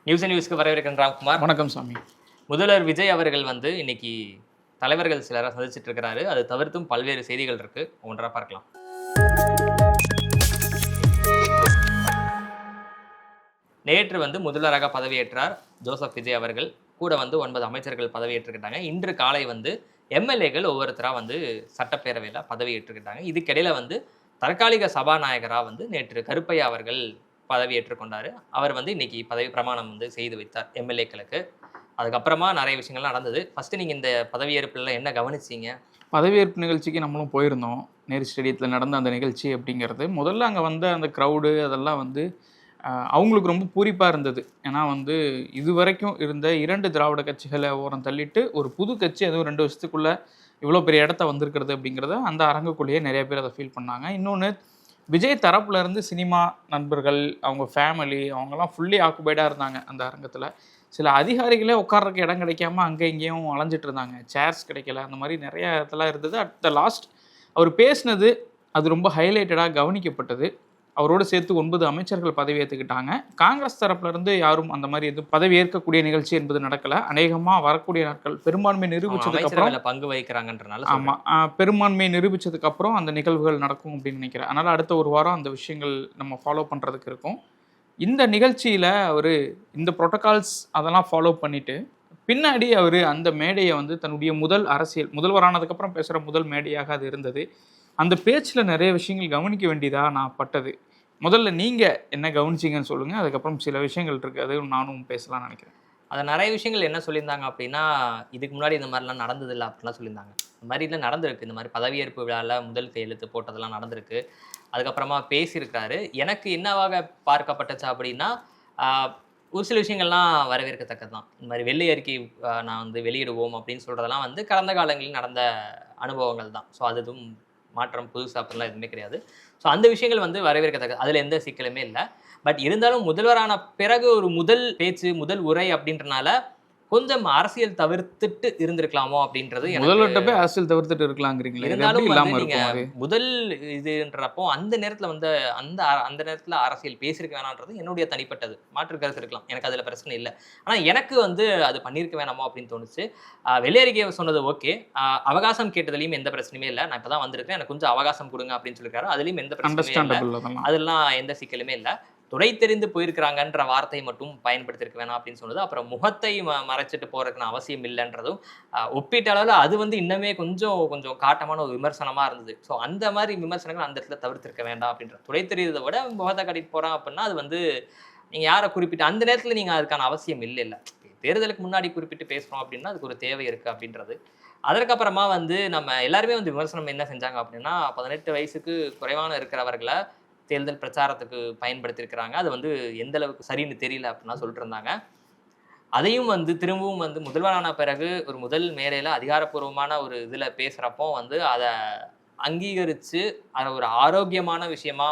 நியூஸ்க்கு வரவேற்கிறேன் ராம்குமார். வணக்கம் சாமி. முதல்வர் விஜய் அவர்கள் இன்னைக்கு தலைவர்கள் சிலரை சந்திச்சிட்டு இருக்கிறாரு. அது தவிர்த்தும் பல்வேறு செய்திகள் இருக்கு. ஒன்றா பார்க்கலாம். நேற்று முதல்வராக பதவியேற்றார் ஜோசப் விஜய் அவர்கள். கூட 9 அமைச்சர்கள் பதவியேற்றுக்கிட்டாங்க. இன்று காலை எம்எல்ஏக்கள் ஒவ்வொருத்தரா சட்டப்பேரவையில் பதவியேற்றுக்கிட்டாங்க. இதுக்கிடையில தற்காலிக சபாநாயகராக நேற்று கருப்பையா அவர்கள் பதவியேற்றுக் கொண்டாரு. அவர் இன்னைக்கு பதவி பிரமாணம் செய்து வைத்தார் எம்எல்ஏக்களுக்கு. அதுக்கப்புறமா நிறைய விஷயங்கள் நடந்தது. ஃபர்ஸ்ட் நீங்க இந்த பதவியேற்புல என்ன கவனிச்சீங்க? பதவியேற்பு நிகழ்ச்சிக்கு நம்மளும் போயிருந்தோம். நேரு ஸ்டேடியத்தில் நடந்த அந்த நிகழ்ச்சி அப்படிங்கிறது முதல்ல அங்கே அந்த க்ரௌடு அதெல்லாம் அவங்களுக்கு ரொம்ப பூரிப்பாக இருந்தது. ஏன்னா இது வரைக்கும் இருந்த 2 திராவிட கட்சிகளை ஓரம் தள்ளிட்டு ஒரு புது கட்சி அதுவும் 2 வருஷத்துக்குள்ளே இவ்வளோ பெரிய இடத்த வந்திருக்கிறது அப்படிங்கிறத அந்த அரங்குக்குள்ளேயே நிறைய பேர் அதை ஃபீல் பண்ணாங்க. இன்னொன்று, விஜய் தரப்புலேருந்து சினிமா நண்பர்கள், அவங்க ஃபேமிலி, அவங்கெல்லாம் ஃபுல்லி ஆக்குபைடாக இருந்தாங்க அந்த அரங்கத்தில். சில அதிகாரிகளே உட்கார்றதுக்கு இடம் கிடைக்காம அங்கே இங்கேயும் அலைஞ்சிட்டு இருந்தாங்க. சேர்ஸ் கிடைக்கல, அந்த மாதிரி நிறைய இடத்துல இருந்தது. அட் த லாஸ்ட் அவர் பேசினது அது ரொம்ப ஹைலைட்டடாக கவனிக்கப்பட்டது. அவரோடு சேர்த்து 9 அமைச்சர்கள் பதவி ஏற்றுக்கிட்டாங்க. காங்கிரஸ் தரப்புலேருந்து யாரும் அந்த மாதிரி எதுவும் பதவி ஏற்கக்கூடிய நிகழ்ச்சி என்பது நடக்கலை. அநேகமாக வரக்கூடிய நாட்கள் பெரும்பான்மை நிரூபிச்சதுக்கப்புறம் பங்கு வகிக்கிறாங்கன்றனால. ஆமாம், பெரும்பான்மை நிரூபித்ததுக்கப்புறம் அந்த நிகழ்வுகள் நடக்கும் அப்படின்னு நினைக்கிறேன். அதனால் அடுத்த ஒரு வாரம் அந்த விஷயங்கள் நம்ம ஃபாலோ பண்ணுறதுக்கு இருக்கும். இந்த நிகழ்ச்சியில் அவர் இந்த ப்ரோட்டோகால்ஸ் அதெல்லாம் ஃபாலோ பண்ணிவிட்டு பின்னாடி அவர் அந்த மேடையை தன்னுடைய முதல்வரானதுக்கப்புறம் பேசுகிற முதல் மேடையாக அது இருந்தது. அந்த பேச்சில் நிறைய விஷயங்கள் கவனிக்க வேண்டியதாக நான் பட்டது. முதல்ல நீங்கள் என்ன கவனிச்சிங்கன்னு சொல்லுங்கள், அதுக்கப்புறம் சில விஷயங்கள் இருக்குது, அது நானும் பேசலாம்னு நினைக்கிறேன். அதை நிறைய விஷயங்கள் என்ன சொல்லியிருந்தாங்க அப்படின்னா, இதுக்கு முன்னாடி இந்த மாதிரிலாம் நடந்ததில்லை அப்படின்லாம் சொல்லியிருந்தாங்க. இந்த மாதிரிலாம் நடந்திருக்கு. இந்த மாதிரி பதவியேற்பு விழாவில் முதல் கையெழுத்து போட்டதெல்லாம் நடந்திருக்கு. அதுக்கப்புறமா பேசியிருக்காரு. எனக்கு என்னவாக பார்க்கப்பட்டுச்சு அப்படின்னா, ஒரு சில விஷயங்கள்லாம் வரவேற்கத்தக்கது தான். இந்த மாதிரி வெள்ளை அறிக்கை நான் வெளியிடுவோம் அப்படின்னு சொல்கிறதெல்லாம் கடந்த காலங்களில் நடந்த அனுபவங்கள் தான். ஸோ அது எதுவும் மாற்றம் புதுசு அப்படிலாம் எதுவுமே கிடையாது. ஸோ அந்த விஷயங்கள் வரவேற்கத்தக்கது, அதில் எந்த சிக்கலுமே இல்லை. பட் இருந்தாலும் முதல்வரான பிறகு ஒரு முதல் பேச்சு, முதல் உரை அப்படின்றனால கொஞ்சம் அரசியல் தவிர்த்துட்டு இருந்திருக்கலாமோ அப்படின்றது. முதல்வர்கிட்ட போய் அரசியல் தவிர்த்துட்டு இருக்கலாங்கிறீங்களா? இருந்தாலும் நீங்க முதல் இதுன்றப்போ அந்த நேரத்தில் அந்த நேரத்தில் அரசியல் பேசியிருக்க வேணான்றது என்னுடைய தனிப்பட்டது மாற்று கருத்து இருக்கலாம். எனக்கு அதில் பிரச்சனை இல்லை. ஆனால் எனக்கு அது பண்ணியிருக்க வேணாமோ அப்படின்னு தோணுச்சு. வெளியறிக்கை சொன்னது ஓகே. அவகாசம் கேட்டதுலையும் எந்த பிரச்சனையுமே இல்லை. நான் இப்போ தான் வந்திருக்கேன், எனக்கு கொஞ்சம் அவகாசம் கொடுங்க அப்படின்னு சொல்லியிருக்காரு. அதுலேயும் எந்த பிரச்சனையும் இல்லை. அதெல்லாம் எந்த சிக்கலுமே இல்லை. துறை தெரிந்து போயிருக்கிறாங்கன்ற வார்த்தை மட்டும் பயன்படுத்திருக்க வேணாம் அப்படின்னு சொன்னது. அப்புறம் முகத்தை மறைச்சிட்டு போறதுக்குன்னு அவசியம் இல்லைன்றதும் ஒப்பீட்ட அளவில் அது இன்னமே கொஞ்சம் காட்டமான ஒரு விமர்சனமாக இருந்தது. ஸோ அந்த மாதிரி விமர்சனங்கள் அந்த இடத்துல தவிர்த்திருக்க வேண்டாம் அப்படின்ற. துறை தெரியுறதை விட முகத்தை கட்டிட்டு போகிறான் அப்படின்னா அது நீங்கள் யாரை குறிப்பிட்டு அந்த நேரத்தில் நீங்கள் அதுக்கான அவசியம் இல்லை. தேர்தலுக்கு முன்னாடி குறிப்பிட்டு பேசுகிறோம் அப்படின்னா அதுக்கு ஒரு தேவை இருக்குது அப்படின்றது. அதற்கப்புறமா நம்ம எல்லாருமே விமர்சனம் என்ன செஞ்சாங்க அப்படின்னா, 18 வயசுக்கு குறைவான இருக்கிறவர்களை தேர்தல் பிரச்சாரத்துக்கு பயன்படுத்தியிருக்கிறாங்க. அது எந்த அளவுக்கு சரின்னு தெரியல அப்படின்னா சொல்லிட்டு இருந்தாங்க. அதையும் திரும்பவும் முதல்வரான பிறகு ஒரு முதல் மேடையில் அதிகாரப்பூர்வமான ஒரு இதில் பேசுகிறப்போ அதை அங்கீகரித்து அதை ஒரு ஆரோக்கியமான விஷயமா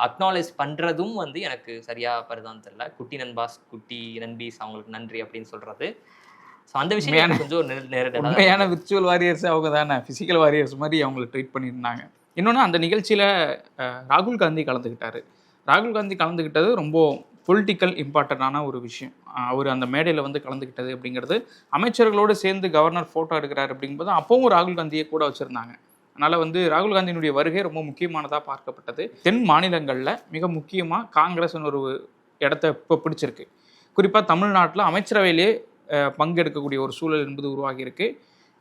அக்னாலேஜ் பண்ணுறதும் எனக்கு சரியாக பருதான்னு தெரியல. குட்டி நண்பாஸ், குட்டி நண்பீஸ், அவங்களுக்கு நன்றி அப்படின்னு சொல்கிறது. ஸோ அந்த விஷயம் கொஞ்சம் நேரடியான விர்ச்சுவல் வாரியர்ஸ் அவங்க தானே, ஃபிசிக்கல் வாரியர்ஸ் மாதிரி அவங்கள ட்ரீட் பண்ணியிருந்தாங்க. இன்னொன்று, அந்த நிகழ்ச்சியில் ராகுல் காந்தி கலந்துக்கிட்டார். ராகுல் காந்தி கலந்துக்கிட்டது ரொம்ப பொலிட்டிக்கல் இம்பார்ட்டண்டான ஒரு விஷயம். அவர் அந்த மேடையில் கலந்துக்கிட்டது அப்படிங்கிறது, அமைச்சர்களோடு சேர்ந்து கவர்னர் ஃபோட்டோ எடுக்கிறார் அப்படிங்கும்போது அப்பவும் ராகுல் காந்தியை கூட வச்சுருந்தாங்க. அதனால் ராகுல் காந்தியினுடைய வருகை ரொம்ப முக்கியமானதாக பார்க்கப்பட்டது. தென் மாநிலங்களில் மிக முக்கியமாக காங்கிரஸ்னு ஒரு இடத்த இப்போ பிடிச்சிருக்கு. குறிப்பாக தமிழ்நாட்டில் அமைச்சரவையிலே பங்கெடுக்கக்கூடிய ஒரு சூழல் என்பது உருவாகியிருக்கு.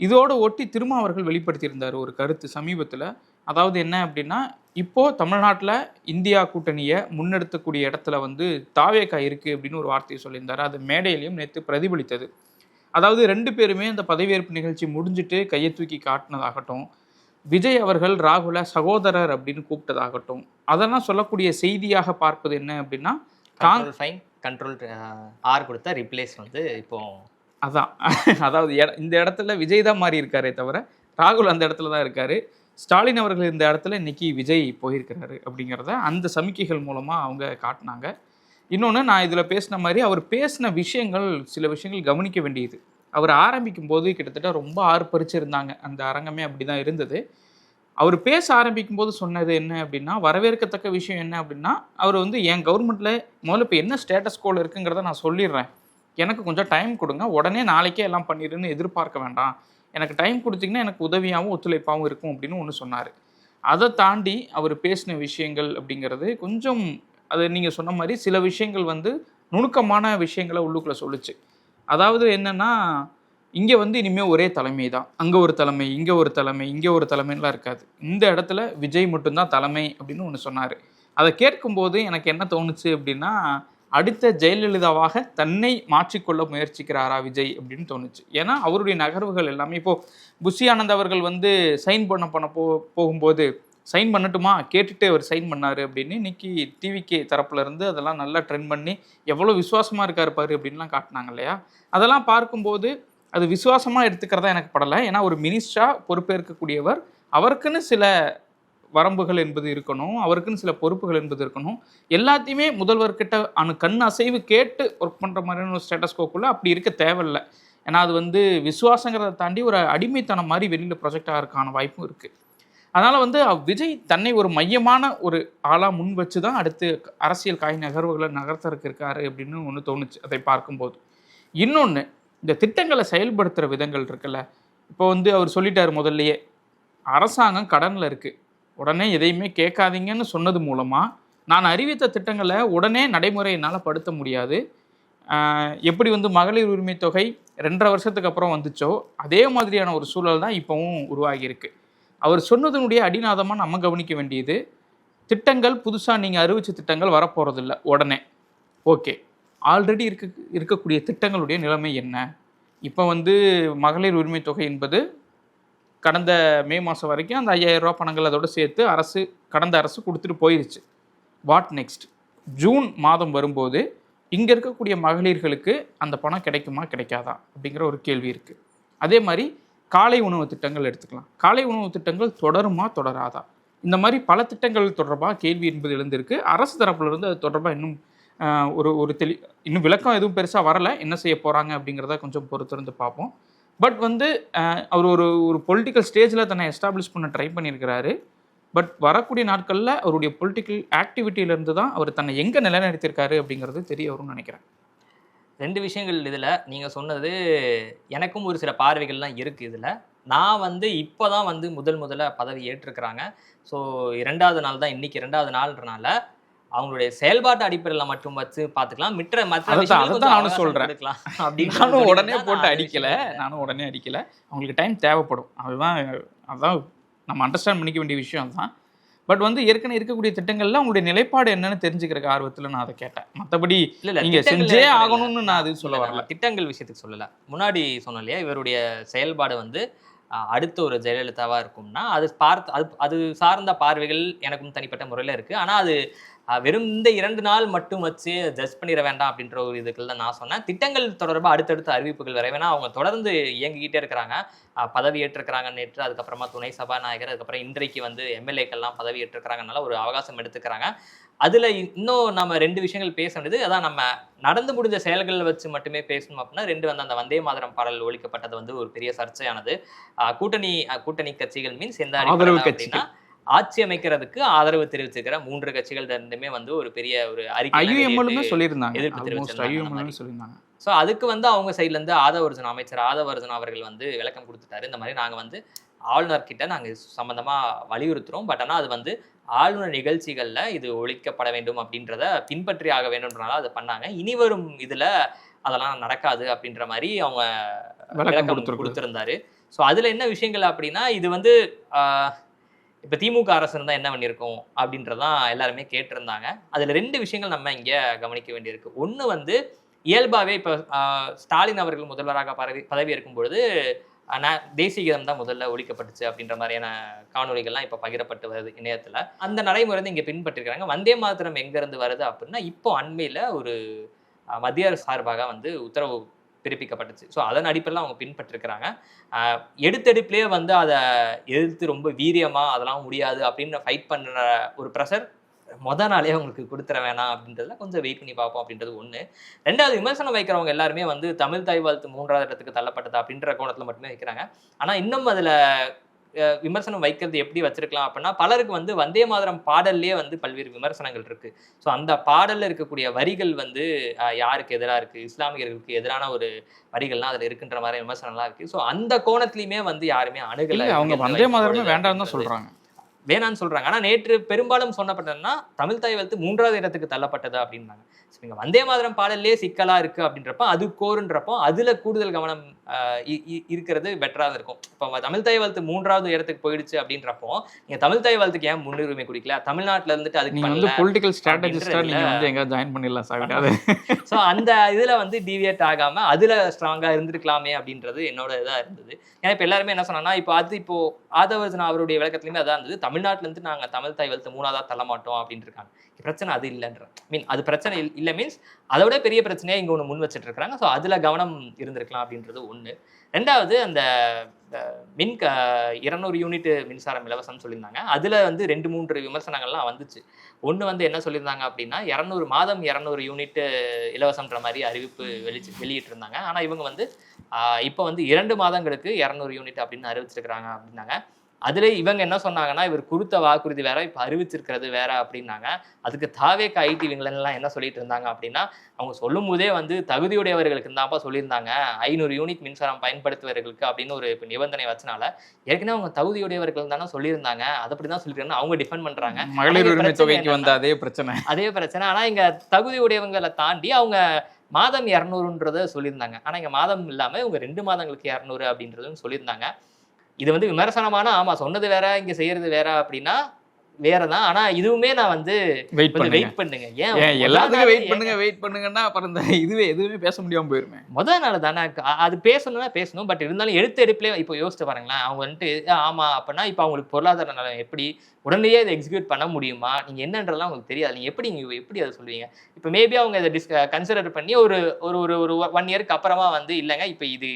இதோடு ஒட்டி திருமாவர்கள் வெளிப்படுத்தியிருந்தார் ஒரு கருத்து சமீபத்தில். அதாவது என்ன அப்படின்னா, இப்போது தமிழ்நாட்டில் இந்தியா கூட்டணியை முன்னெடுத்தக்கூடிய இடத்துல தாவேகா இருக்குது அப்படின்னு ஒரு வார்த்தையை சொல்லியிருந்தார். அது மேடையிலையும் நேற்று பிரதிபலித்தது. அதாவது 2 பேருமே அந்த பதவியேற்பு நிகழ்ச்சி முடிஞ்சுட்டு கையை தூக்கி காட்டினதாகட்டும், விஜய் அவர்கள் ராகுலை சகோதரர் அப்படின்னு கூப்பிட்டதாகட்டும், அதெல்லாம் சொல்லக்கூடிய செய்தியாக பார்ப்பது என்ன அப்படின்னா, கண்ட்ரோல் ஆர் கொடுத்தா ரிப்ளேஸ் இப்போ அதான். அதாவது இந்த இடத்துல விஜய் தான் மாறி இருக்காரே தவிர ராகுல் அந்த இடத்துல தான் இருக்காரு. ஸ்டாலின் அவர்கள் இந்த இடத்துல இன்னைக்கு விஜய் போயிருக்கிறாரு அப்படிங்கிறத அந்த சமிக்கைகள் மூலமாக அவங்க காட்டினாங்க. இன்னொன்று, நான் இதில் பேசின மாதிரி அவர் பேசின விஷயங்கள், சில விஷயங்கள் கவனிக்க வேண்டியது. அவர் ஆரம்பிக்கும் போது கிட்டத்தட்ட ரொம்ப ஆர்ப்பரிச்சிருந்தாங்க. அந்த அரங்கமே அப்படி தான் இருந்தது. அவர் பேச ஆரம்பிக்கும் போது சொன்னது என்ன அப்படின்னா, வரவேற்கத்தக்க விஷயம் என்ன அப்படின்னா, அவர் வந்து என் கவர்மெண்ட்ல முதல்ல இப்போ என்ன ஸ்டேட்டஸ் கோல இருக்குங்கிறத நான் சொல்லிடுறேன். எனக்கு கொஞ்சம் டைம் கொடுங்க. உடனே நாளைக்கே எல்லாம் பண்ணிடுன்னு எதிர்பார்க்க வேண்டாம். எனக்கு டைம் கொடுத்தீங்கன்னா எனக்கு உதவியாகவும் ஒத்துழைப்பாகவும் இருக்கும் அப்படின்னு ஒன்று சொன்னார். அதை தாண்டி அவர் பேசின விஷயங்கள் அப்படிங்கிறது கொஞ்சம் அது நீங்கள் சொன்ன மாதிரி சில விஷயங்கள் வந்து நுணுக்கமான விஷயங்களை உள்ளுக்குள்ளே சொல்லுச்சு. அதாவது என்னன்னா, இங்கே வந்து இனிமேல் ஒரே தலைமை தான். அங்கே ஒரு தலைமை, இங்கே ஒரு தலைமை, இங்கே ஒரு தலைமைலாம் இருக்காது. இந்த இடத்துல விஜய் மட்டும்தான் தலைமை அப்படின்னு ஒன்று சொன்னார். அதை கேட்கும்போது எனக்கு என்ன தோணுச்சு அப்படின்னா, அடுத்த ஜெயலலிதாவாக தன்னை மாற்றிக்கொள்ள முயற்சிக்கிறாரா விஜய் அப்படின்னு தோணுச்சு. ஏன்னா அவருடைய நகர்வுகள் எல்லாமே இப்போது புஷி ஆனந்த் அவர்கள் வந்து சைன் பண்ண போகும்போது சைன் பண்ணட்டுமா கேட்டுட்டு அவர் சைன் பண்ணார் அப்படின்னு இன்னைக்கு டிவிகே தரப்புல இருந்து அதெல்லாம் நல்லா ட்ரெண்ட் பண்ணி எவ்வளோ விசுவாசமாக இருக்காரு பாரு அப்படின்லாம் காட்டினாங்க இல்லையா. அதெல்லாம் பார்க்கும்போது அது விசுவாசமாக எடுத்துக்கிறதா எனக்கு படலை. ஏன்னா ஒரு மினிஸ்டரா பொறுப்பேற்கக்கூடியவர், அவருக்குன்னு சில வரம்புகள் என்பது இருக்கணும், அவருக்குன்னு சில பொறுப்புகள் என்பது இருக்கணும். எல்லாத்தையுமே முதல்வர்கிட்ட கண் அசைவு கேட்டு ஒர்க் பண்ணுற மாதிரியான ஒரு ஸ்டேட்டஸ் கோக்குள்ளே அப்படி இருக்க தேவையில்லை. ஏன்னா அது வந்து விசுவாசங்கிறத தாண்டி ஒரு அடிமைத்தனம் மாதிரி வெளியில் ப்ரொஜெக்ட் ஆகிறதுக்கான வாய்ப்பும் இருக்குது. அதனால் வந்து விஜய் தன்னை ஒரு மையமான ஒரு ஆளாக முன் வச்சு தான் அடுத்து அரசியல் காய் நகர்வுகளை நகர்த்தறக்கு இருக்காரு அப்படின்னு ஒன்று தோணுச்சு அதை பார்க்கும்போது. இன்னொன்று, இந்த திட்டங்களை செயல்படுத்துகிற விதங்கள் இருக்குல்ல. இப்போ வந்து அவர் சொல்லிட்டார் முதல்லையே, அரசாங்கம் கடனில் இருக்குது, உடனே எதையுமே கேட்காதீங்கன்னு சொன்னது மூலமாக நான் அறிவித்த திட்டங்களை உடனே நடைமுறை என்னால் படுத்த முடியாது. எப்படி வந்து மகளிர் உரிமை தொகை 2.5 வருஷத்துக்கு அப்புறம் வந்துச்சோ அதே மாதிரியான ஒரு சூழல் தான் இப்போவும் உருவாகியிருக்கு. அவர் சொன்னதனுடைய அடிநாதமாக நம்ம கவனிக்க வேண்டியது, திட்டங்கள் புதுசாக நீங்கள் அறிவித்த திட்டங்கள் வரப்போகிறதில்ல உடனே. ஓகே, ஆல்ரெடி இருக்கக்கூடிய திட்டங்களுடைய நிலைமை என்ன? இப்போ வந்து மகளிர் உரிமை தொகை என்பது கடந்த மே மாதம் வரைக்கும் அந்த 5000 ரூபா பணங்கள் அதோடு சேர்த்து கடந்த அரசு கொடுத்துட்டு போயிடுச்சு. What next? ஜூன் மாதம் வரும்போது இங்கே இருக்கக்கூடிய மகளிர்களுக்கு அந்த பணம் கிடைக்குமா கிடைக்காதா அப்படிங்கிற ஒரு கேள்வி இருக்குது. அதே மாதிரி காலை உணவு திட்டங்கள் எடுத்துக்கலாம். காலை உணவு திட்டங்கள் தொடருமா தொடராதா? இந்த மாதிரி பல திட்டங்கள் தொடர்பாக கேள்வி என்பது எழுந்திருக்கு. அரசு தரப்புலேருந்து அது தொடர்பாக இன்னும் இன்னும் விளக்கம் எதுவும் பெருசாக வரலை. என்ன செய்ய போகிறாங்க அப்படிங்கிறத கொஞ்சம் பொறுத்திருந்து பார்ப்போம். பட் வந்து அவர் ஒரு பொலிட்டிக்கல் ஸ்டேஜில் தன்னை எஸ்டாப்ளிஷ் பண்ண ட்ரை பண்ணியிருக்கிறாரு. பட் வரக்கூடிய நாட்களில் அவருடைய பொலிட்டிக்கல் ஆக்டிவிட்டியிலேருந்து தான் அவர் தன்னை எங்கே நிலைநிறுத்தியிருக்காரு அப்படிங்கிறது தெரிய வரும்னு நினைக்கிறேன். 2 விஷயங்கள் இதில் நீங்கள் சொன்னது எனக்கும் ஒரு சில பார்வைகள்லாம் இருக்குது. இதில் நான் வந்து இப்போ தான் வந்து முதல்ல பதவி ஏற்றிருக்கிறாங்க. ஸோ 2வது நாள் தான் இன்றைக்கி 2வது நாள்ன்றனால அவங்களுடைய செயல்பாட்டு அடிப்படையில் மட்டும் வச்சு பார்த்துக்கலாம். நானும் சொல்கிறேன் அப்படின்னு நானும் உடனே போட்டு அடிக்கலை. அவங்களுக்கு டைம் தேவைப்படும். அதுதான் நம்ம அண்டர்ஸ்டாண்ட் பண்ணிக்க வேண்டிய விஷயம் அதுதான். பட் வந்து ஏற்கனவே இருக்கக்கூடிய திட்டங்கள்ல உங்களுடைய நிலைப்பாடு என்னன்னு தெரிஞ்சுக்கிறதுக்கு ஆர்வத்தில் நான் அதை கேட்டேன். மற்றபடி நீங்க செஞ்சே ஆகணும்னு நான் அது சொல்ல வரல. திட்டங்கள் விஷயத்துக்கு சொல்லலை. முன்னாடி சொன்னோம் இல்லையா, இவருடைய செயல்பாடு வந்து அடுத்த ஒரு ஜெயலலிதாவாக இருக்கும்னா அது சார்ந்த பார்வைகள் எனக்கும் தனிப்பட்ட முறையில் இருக்குது. ஆனால் அது வெறும் இந்த 2 நாள் மட்டும் வச்சு ஜட்ஜ் பண்ணிட வேண்டாம் அப்படின்ற ஒரு இதுக்குள்ள தான் நான் சொன்னேன். திட்டங்கள் தொடர்பாக அடுத்தடுத்த அறிவிப்புகள் வர வேணா, அவங்க தொடர்ந்து இயங்கிக்கிட்டே இருக்கிறாங்க. பதவி ஏற்றிருக்கிறாங்க நேற்று, அதுக்கப்புறமா துணை சபாநாயகர், அதுக்கப்புறம் இன்றைக்கு வந்து எம்எல்ஏக்கள்லாம் பதவி ஏற்றிருக்கிறாங்கனால ஒரு அவகாசம் எடுத்துக்கிறாங்க. அதில் இன்னும் நம்ம 2 விஷயங்கள் பேச வேண்டியது, அதான் நம்ம நடந்து முடிஞ்ச செயல்களை வச்சு மட்டுமே பேசணும் அப்படின்னா 2 வந்து அந்த வந்தே மாதரம் பாடல் ஒழிக்கப்பட்டது வந்து ஒரு பெரிய சர்ச்சையானது. கூட்டணி கட்சிகள் மீன்ஸ் எந்த அப்படின்னா ஆட்சி அமைக்கிறதுக்கு ஆதரவு தெரிவிச்சிருக்கிற 3 கட்சிகள் ரெண்டுமே வந்து ஒரு பெரிய ஒரு அறிக்கை சொல்லியிருந்தாங்க, எதிர்ப்பு தெரிவிச்சிருந்தாங்க. ஸோ அதுக்கு வந்து அவங்க சைட்லேருந்து அமைச்சர் ஆதவர்ஜுனா அவர்கள் வந்து விளக்கம் கொடுத்துட்டாரு. இந்த மாதிரி நாங்கள் வந்து ஆளுநர்கிட்ட நாங்கள் சம்மந்தமாக வலியுறுத்துகிறோம். பட் ஆனால் அது வந்து ஆளுநர் நிகழ்ச்சிகளில் இது ஒழிக்கப்பட வேண்டும் அப்படின்றத பின்பற்றி ஆக வேண்டும்ன்றனால அதை பண்ணாங்க. இனி வரும் இதில் அதெல்லாம் நடக்காது அப்படின்ற மாதிரி அவங்க விளக்கம் கொடுத்துருந்தாரு. ஸோ அதில் என்ன விஷயங்கள் அப்படின்னா, இது வந்து இப்போ திமுக அரசு இருந்தால் என்ன பண்ணியிருக்கோம் அப்படின்றதான் எல்லாருமே கேட்டிருந்தாங்க. அதில் 2 விஷயங்கள் நம்ம இங்கே கவனிக்க வேண்டியிருக்கு. ஒன்று வந்து இயல்பாகவே இப்போ ஸ்டாலின் அவர்கள் முதல்வராக பதவி ஏற்கும் பொழுது தேசிய கீதம் தான் முதல்ல ஒழிக்கப்பட்டுச்சு அப்படின்ற மாதிரியான காணொலிகள்லாம் இப்போ பகிரப்பட்டு வருது இணையத்தில். அந்த நடைமுறை வந்து இங்கே பின்பற்றிருக்கிறாங்க. வந்தே மாதரம் எங்கேருந்து வருது அப்படின்னா, இப்போ அண்மையில் ஒரு மத்திய அரசு சார்பாக வந்து உத்தரவு பிறப்பிக்கப்பட்டுச்சு. ஸோ அதன் அடிப்படையில் அவங்க பின்பற்றிருக்கிறாங்க. எடுத்தெடுப்புலேயே வந்து அதை எதிர்த்து ரொம்ப வீரியமாக அதெல்லாம் முடியாது அப்படின்னு ஃபைட் பண்ணுற ஒரு ப்ரெஷர் நாளே அவங்களுக்கு கொடுத்துட வேணாம் அப்படின்றதுல கொஞ்சம் வெயிட் பண்ணி பார்ப்போம் அப்படின்றது ஒன்று. 2வது, விமர்சனம் வைக்கிறவங்க எல்லாருமே வந்து தமிழ் தாய் வாழ்த்து 3வது இடத்துக்கு தள்ளப்பட்டதா அப்படின்ற கோணத்தில் மட்டுமே வைக்கிறாங்க. ஆனால் இன்னும் அதில் விமர்சனம் வைக்கிறது எப்படி வச்சிருக்கலாம் அப்படின்னா, பலருக்கு வந்து வந்தே மாதரம் பாடல்லே வந்து பல்வேறு விமர்சனங்கள் இருக்கு. ஸோ அந்த பாடல்ல இருக்கக்கூடிய வரிகள் வந்து யாருக்கு எதிரா இருக்கு, இஸ்லாமியர்களுக்கு எதிரான ஒரு வரிகள்லாம் அதுல இருக்குன்ற மாதிரி விமர்சனம்லாம் இருக்கு. ஸோ அந்த கோணத்திலயுமே வந்து யாருமே அணுகல. அவங்க வந்தே மாதரமே வேண்டாம்னு தான் சொல்றாங்க. வேணான்னு சொல்றாங்க. ஆனா நேற்று பெரும்பாலும் சொன்னப்பட்டதுன்னா தமிழ் தாய் வாழ்த்து 3வது இடத்துக்கு தள்ளப்பட்டது அப்படின்னாங்க. நீங்க வந்தே மாதரம் பாடல்லே சிக்கலா இருக்கு அப்படின்றப்ப, அது கோருன்றப்போ அதுல கூடுதல் கவனம் இருக்கிறது பெட்டரா இருக்கும். இப்போ தமிழ் தாய் வாழ்த்து 3வது இடத்துக்கு போயிடுச்சு அப்படின்றப்போ, நீங்க தமிழ் தாய் வாழ்த்துக்கு ஏன் முன்னுரிமை கொடுக்கல? தமிழ்நாட்டுல இருந்துட்டு அதுக்கு நீங்க வந்து பொலிட்டிக்கல் ஸ்ட்ராட்டஜிஸ்டா நீங்க வந்து எங்க ஜாயின் பண்ணிடலாம் சார். சோ அந்த இதுல வந்து டிவியேட் ஆகாம அதுல ஸ்ட்ராங்கா இருந்திருக்கலாமே அப்படின்றது என்னோட இதா இருந்தது. ஏன்னா இப்ப எல்லாருமே என்ன சொன்னாங்கன்னா, இப்போ ஆதவர்ஜுனா அவருடைய விளக்கத்துலயுமே அதான் இருந்தது. தமிழ்நாட்டுல இருந்து நாங்க தமிழ் தாய் வாழ்த்து 3வதா தள்ள மாட்டோம் அப்படின்னு இருக்காங்க. பிரச்சனை அது இல்லைன்ற அது பிரச்சனை இல்லை மீன்ஸ் அதோட பெரிய பிரச்சனையா இங்க ஒண்ணு முன் வச்சுட்டு இருக்காங்க. ஸோ அதுல கவனம் இருந்திருக்கலாம் அப்படின்றது ஒண்ணு. 2வது அந்த 200 யூனிட் மின்சாரம் இலவசம் சொல்லியிருந்தாங்க. அதுல வந்து 2-3 விமர்சனங்கள்லாம் வந்துச்சு. ஒண்ணு வந்து என்ன சொல்லியிருந்தாங்க அப்படின்னா, 200 மாதம் 200 யூனிட் இலவசம்ன்ற மாதிரி அறிவிப்பு வெளியிட்டு இருந்தாங்க. ஆனா இவங்க வந்து இப்போ வந்து 2 மாதங்களுக்கு 200 யூனிட் அப்படின்னு அறிவிச்சிருக்கிறாங்க அப்படின்னாங்க. அதுல இவங்க என்ன சொன்னாங்கன்னா, இவர் கொடுத்த வாக்குறுதி வேற, இப்ப அறிவிச்சிருக்கிறது வேற அப்படின்னாங்க. அதுக்கு தாவேகா ஐடி இவங்களெல்லாம் என்ன சொல்லிட்டு இருந்தாங்க அப்படின்னா, அவங்க சொல்லும் போதே வந்து தகுதியுடையவர்களுக்கு தான்ப்பா சொல்லியிருந்தாங்க, 500 யூனிட் மின்சாரம் பயன்படுத்துவர்களுக்கு அப்படின்னு ஒரு நிபந்தனை வச்சனால, ஏற்கனவே அவங்க தகுதியுடையவர்கள் தானே சொல்லியிருந்தாங்க, அதை அப்படிதான் சொல்லியிருக்காங்க. அவங்க டிஃபெண்ட் பண்றாங்க. மகளிர் உரிமை தொகைக்கு வந்த அதே பிரச்சனை. ஆனா இங்க தகுதியுடையவங்களை தாண்டி அவங்க மாதம் 200ன்றத சொல்லியிருந்தாங்க. ஆனா இங்க மாதம் இல்லாம இவங்க 2 மாதங்களுக்கு 200 அப்படின்றதும் சொல்லியிருந்தாங்க. இது வந்து விமர்சனமான, ஆமா சொன்னது வேற இங்க செய்யறது வேற அப்படின்னா வேறதான். ஆனா இதுவுமே நான் வந்து வெயிட் பண்ணுங்க, ஏன் எல்லாத்துக்கும் வெயிட் பண்ணுங்கன்னா அப்புறம் இந்த எதுவுமே பேச முடியாம போயிருமே. முதல் நாள் தானே அது பேசணும்னா பேசணும். பட் இருந்தாலும் எடுத்து எடுப்புல இப்போ யோசிச்சு பாருங்களேன். அவங்க வந்துட்டு ஆமா அப்படின்னா இப்போ அவங்களுக்கு பொருளாதார நலம் எப்படி உடனடியே இதை எக்ஸிக்யூட் பண்ண முடியுமா, நீங்க என்னன்றதெல்லாம் உங்களுக்கு தெரியாது. நீங்க எப்படி அதை சொல்லுவீங்க? இப்போ மேபி அவங்க இதை கன்சிடர் பண்ணி ஒரு ஒரு 1 இயருக்கு அப்புறமா வந்து இல்லைங்க இப்போ இது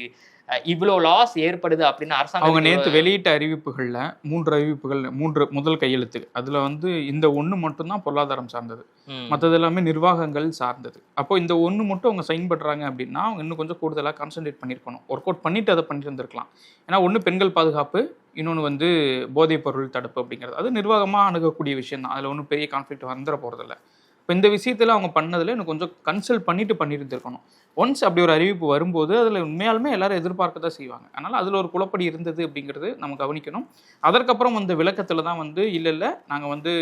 இவ்வளோ லாஸ் ஏற்படுது அப்படின்னு அரசாங்கம் அவங்க நேற்று வெளியிட்ட அறிவிப்புகள்ல 3 அறிவிப்புகள் 3 முதல் கையெழுத்து அதுல வந்து இந்த ஒண்ணு மட்டும்தான் பொருளாதாரம் சார்ந்தது, மற்றது எல்லாமே நிர்வாகங்கள் சார்ந்தது. அப்போ இந்த ஒண்ணு மட்டும் அவங்க சைன் பண்றாங்க அப்படின்னா அவங்க இன்னும் கொஞ்சம் கூடுதலாக கான்சென்ட்ரேட் பண்ணியிருக்கணும், ஒர்க் அவுட் பண்ணிட்டு அதை பண்ணிட்டு இருந்திருக்கலாம். ஏன்னா ஒன்று பெண்கள் பாதுகாப்பு, இன்னொன்று வந்து போதைப் பொருள் தடுப்பு அப்படிங்கிறது அது நிர்வாகமாக அணுகக்கூடிய விஷயம் தான். அதில் ஒன்றும் பெரிய கான்ஃப்ளிக்ட் வந்துட போகிறதில்ல. இப்போ இந்த விஷயத்தில் அவங்க பண்ணதில் இன்னும் கொஞ்சம் கன்சல்ட் பண்ணிட்டு பண்ணியிருந்திருக்கணும். ஒன்ஸ் அப்படி ஒரு அறிவிப்பு வரும்போது அதில் உண்மையாலுமே எல்லாரும் எதிர்பார்க்க தான் செய்வாங்க. அதனால் அதில் ஒரு குழப்படி இருந்தது அப்படிங்கிறது நம்ம கவனிக்கணும். அதற்கப்புறம் வந்து விளக்கத்தில் தான் வந்து இல்லை நாங்கள் வந்து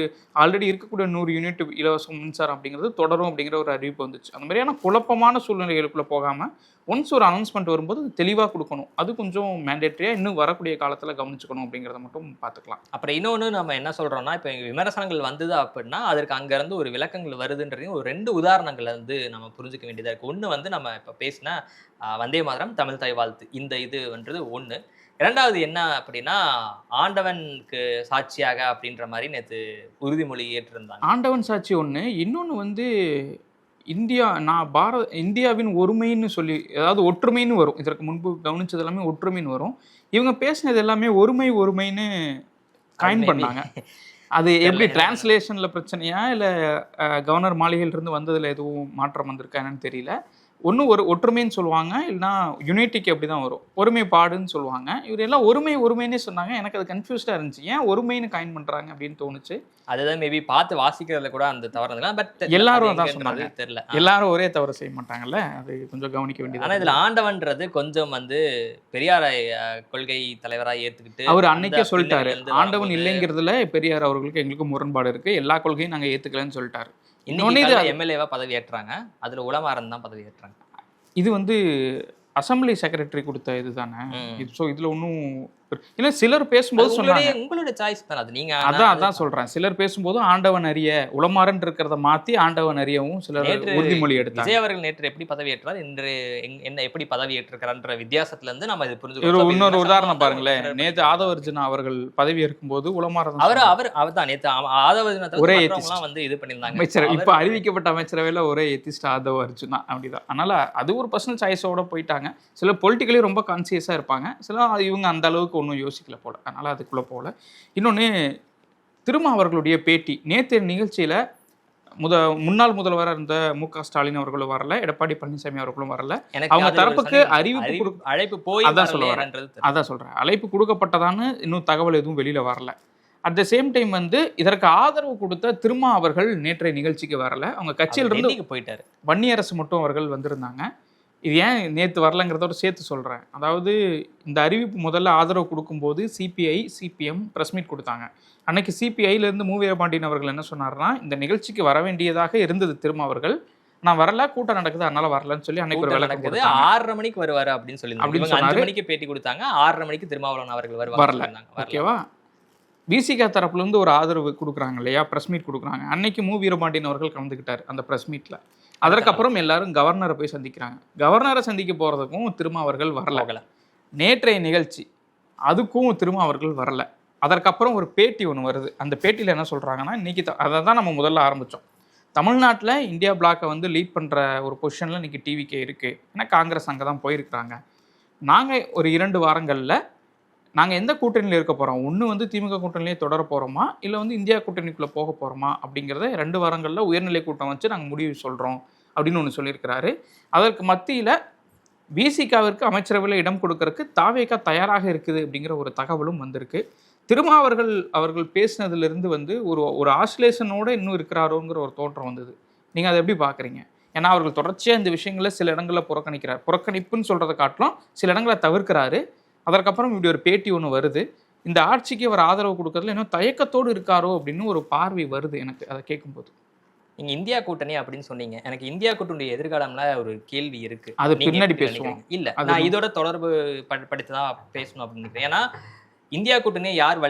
ஆல்ரெடி இருக்கக்கூடிய 100 யூனிட் இலவசம் மின்சாரம் அப்படிங்கிறது தொடரும் அப்படிங்கிற ஒரு அறிவிப்பு வந்துச்சு. அந்த மாதிரியான குழப்பமான சூழ்நிலைகளுக்குள்ளே போகாமல் ஒன்ஸ் ஒரு அனௌன்ஸ்மெண்ட் வரும்போது தெளிவாக கொடுக்கணும். அது கொஞ்சம் மேண்டேட்டரியாக இன்னும் வரக்கூடிய காலத்தில் கவனிச்சுக்கணும் அப்படிங்கிறத மட்டும் பார்த்துக்கலாம். அப்புறம் இன்னொன்று நம்ம என்ன சொல்கிறோம்னா, இப்போ விமர்சனங்கள் வந்தது அப்படின்னா அதற்கு அங்கேருந்து ஒரு விளக்கங்கள் வருதுன்றதையும் ஒரு 2 உதாரணங்களை வந்து நம்ம புரிஞ்சுக்க வேண்டியதாக இருக்குது. ஒன்று வந்து நம்ம இப்போ பேசின வந்தே மாதரம் தமிழ் தாய் வாழ்த்து இந்த இதுன்றது ஒன்று. 2வது என்ன அப்படின்னா, ஆண்டவனுக்கு சாட்சியாக அப்படின்ற மாதிரி நேற்று உறுதிமொழி ஏற்றிருந்தாங்க. ஆண்டவன் சாட்சி ஒன்று. இன்னொன்று வந்து இந்தியாவின் ஒருமைன்னு சொல்லி, அதாவது ஒற்றுமைன்னு வரும். இதற்கு முன்பு கவனிச்சது எல்லாமே ஒற்றுமைன்னு வரும். இவங்க பேசினது எல்லாமே ஒருமைன்னு காயின் பண்ணாங்க. அது எப்படி டிரான்ஸ்லேஷன்ல பிரச்சனையா இல்லை கவர்னர் மாளிகையிலிருந்து வந்ததுல எதுவும் மாற்றம் வந்திருக்கா என்னன்னு தெரியல. ஒன்று ஒரு ஒற்றுமைன்னு சொல்லுவாங்க, இல்லைனா யுனைட்டிக்கு அப்படி தான் வரும், ஒருமைப்பாடுன்னு சொல்லுவாங்க. இவர் எல்லாம் ஒருமைன்னே சொன்னாங்க. எனக்கு அது கன்ஃபியூஸ்டாக இருந்துச்சு, ஏன் ஒருமைன்னு காயின் பண்ணுறாங்க அப்படின்னு தோணுச்சு. அதுதான் மேபி பார்த்து வாசிக்கிறதுல கூட அந்த தவறு இருந்ததுலாம். பட் எல்லாரும் தான் சொன்னாங்க, தெரியல எல்லாரும் ஒரே தவறு செய்ய மாட்டாங்கல்ல, அது கொஞ்சம் கவனிக்க வேண்டியது. ஆனால் இதில் ஆண்டவன்றது கொஞ்சம் வந்து பெரியாரை கொள்கை தலைவராக ஏற்றுக்கிட்டு அவர் அன்னைக்கே சொல்லிட்டாரு, ஆண்டவன் இல்லைங்கிறதுல பெரியார் அவர்களுக்கு எங்களுக்கு முரண்பாடு இருக்குது, எல்லா கொள்கையும் நாங்கள் ஏற்றுக்கலைன்னு சொல்லிட்டாரு. இன்னொன்று எம்எல்ஏவா பதவி ஏற்றாங்க, அதில் உலமாறன் தான் பதவி ஏற்றாங்க. இது வந்து அசம்பிளி செக்ரட்டரி கொடுத்த இதுதானே. ஸோ இதில் ஒன்றும் இல்லை, சிலர் பேசும்போது சொன்னாங்க உங்களோட சாய்ஸ் தான் அது. நீங்க அதான் சொல்றேன், சிலர் பேசும்போது ஆண்டவன் அறிய உளமாறன் இருக்கிறத மாற்றி ஆண்டவன் அறியவும் சிலர் உறுதிமொழி எடுத்தாங்க. விஜய் அவர்கள் நேற்று எப்படி பதவி ஏற்றார், இன்று என்ன எப்படி பதவி ஏற்றிருக்கிறான்ற வித்தியாசத்துல இருந்து நம்ம இது புரிஞ்சுக்கணும். இன்னொரு உதாரணம் பாருங்களேன், நேற்று ஆதவர்ஜுனா அவர்கள் பதவி ஏற்கும்போது உளமாறன் அவர் தான் நேற்று ஆதவர்ஜுனா ஒரே வந்து இது பண்ணியிருந்தாங்க. அமைச்சர் இப்போ அறிவிக்கப்பட்ட அமைச்சரவையில் ஒரே எத்திஸ்ட் ஆதவர்ஜுனா அப்படிதான். அதனால அது ஒரு பர்சனல் சாய்ஸோட போயிட்டாங்க. சில பொலிட்டிக்கலி ரொம்ப கான்சியஸாக இருப்பாங்க, சில இவங்க அந்த அளவுக்கு ஒன்றும் யோசிக்கல போல, அதனால அதுக்குள்ளே போகல. இன்னொன்று திருமா அவர்களுடைய பேட்டி நேற்று நிகழ்ச்சியில் முன்னாள் முதல்வராக இருந்த மு.க. ஸ்டாலின் அவர்களும் வரல, எடப்பாடி பழனிசாமி அவர்களும் வரல. எனக்கு அவங்க அதுல ஒரு தரப்புக்கு சந்தேகம். அறிவிப்பு அழைப்பு போய் அதான் சொல்ல வரேன். வரலையான்றது தெரியல. அதான் சொல்றேன், அழைப்பு கொடுக்கப்பட்டதான்னு இன்னும் தகவல் எதுவும் வெளியில வரல. அட் த சேம் டைம் வந்து இதற்கு ஆதரவு கொடுத்த திருமா அவர்கள் நேற்றைய நிகழ்ச்சிக்கு வரல. அவங்க கட்சியிலிருந்து டெல்லிக்கு போயிட்டாரு. வன்னியரசு மட்டும் அவர்கள் வந்திருந்தாங்க. இது ஏன் நேற்று வரலங்கிறதோட சேர்த்து சொல்கிறேன். அதாவது இந்த அறிவிப்பு முதல்ல ஆதரவு கொடுக்கும்போது சிபிஐ, சிபிஎம் ப்ரெஸ் மீட் கொடுத்தாங்க. அன்னைக்கு சிபிஐலேருந்து மு. வீரபாண்டியன் அவர்கள் என்ன சொன்னார்னா, இந்த நிகழ்ச்சிக்கு வர வேண்டியதாக இருந்தது திரும்ப அவர்கள், நான் வரல, கூட்டம் நடக்குது அதனால வரலன்னு சொல்லி அன்னைக்கு ஒரு விளக்கம் நடக்குது. கொடுத்தாங்க. 6:30 மணிக்கு வருவாரு அப்படின்னு சொல்லி அப்படின்னு 5 சொன்னாரு. மணிக்கு பேட்டி கொடுத்தாங்க. 6:30 மணிக்கு திருமாவளவன் அவர்கள் வரல. வருவாங்க. ஓகேவா? விசிகா தரப்புலேருந்து ஒரு ஆதரவு கொடுக்குறாங்க இல்லையா, ப்ரெஸ் மீட் கொடுக்குறாங்க. அன்னைக்கு மு. வீரபாண்டியன் அவர்கள் கலந்துக்கிட்டார் அந்த ப்ரெஸ் மீட்டில். அதற்கப்புறம் எல்லாரும் கவர்னரை போய் சந்திக்கிறாங்க. கவர்னரை சந்திக்க போகிறதுக்கும் திருமா அவர்கள் வரல. நேற்றைய நிகழ்ச்சி அதுக்கும் திருமா அவர்கள் வரல. அதற்கப்புறம் ஒரு பேட்டி ஒன்று வருது. அந்த பேட்டியில் என்ன சொல்கிறாங்கன்னா, இன்றைக்கி அதை தான் நம்ம முதல்ல ஆரம்பித்தோம். தமிழ்நாட்டில் இந்தியா பிளாக்கை வந்து லீட் பண்ணுற ஒரு பொசிஷனில் இன்றைக்கி டிவிகே இருக்குது. ஏன்னா காங்கிரஸ் அங்கே தான் போயிருக்கிறாங்க. நாங்கள் ஒரு 2 வாரங்களில் நாங்கள் எந்த கூட்டணியில் இருக்க போகிறோம், ஒன்று வந்து திமுக கூட்டணியிலே தொடர போகிறோமா, இல்லை வந்து இந்தியா கூட்டணிக்குள்ளே போக போகிறோமா அப்படிங்கிறத 2 வாரங்களில் உயர்நிலை கூட்டம் வச்சு நாங்கள் முடிவு சொல்கிறோம் அப்படின்னு ஒன்று சொல்லியிருக்கிறாரு. அதற்கு மத்தியில் விசிகாவிற்கு அமைச்சரவையில் இடம் கொடுக்கறதுக்கு தாவேகா தயாராக இருக்குது அப்படிங்கிற ஒரு தகவலும் வந்திருக்கு. அவர்கள் பேசினதுலேருந்து வந்து ஒரு ஆசிலேஷனோடு இன்னும் இருக்கிறாரோங்கிற ஒரு தோற்றம் வந்தது. நீங்கள் அதை எப்படி பார்க்குறீங்க? ஏன்னா அவர்கள் தொடர்ச்சியாக இந்த விஷயங்களை சில இடங்களில் புறக்கணிப்புன்னு சொல்கிறத காட்டிலும் சில இடங்களை தவிர்க்கிறாரு. அதற்கப்புறம் இப்படி ஒரு பேட்டி ஒன்று வருது. இந்த ஆட்சிக்கு அவர் ஆதரவு கொடுக்கறதுல இன்னும் தயக்கத்தோடு இருக்காரோ அப்படின்னு ஒரு பார்வை வருது எனக்கு அதை கேட்கும்போது. நீங்க இந்தியா கூட்டணி அப்படின்னு சொன்னீங்க. எனக்கு இந்தியா கூட்டணியுடைய எதிர்காலம்ல ஒரு கேள்வி இருக்கு. அது பின்னாடி பேசுவோம். இல்ல, நான் இதோட தொடர்பு படுத்தி தான் பேசணும் அப்படின்னு நினைக்கிறேன். ஏன்னா இந்தியா கூட்டணி யார்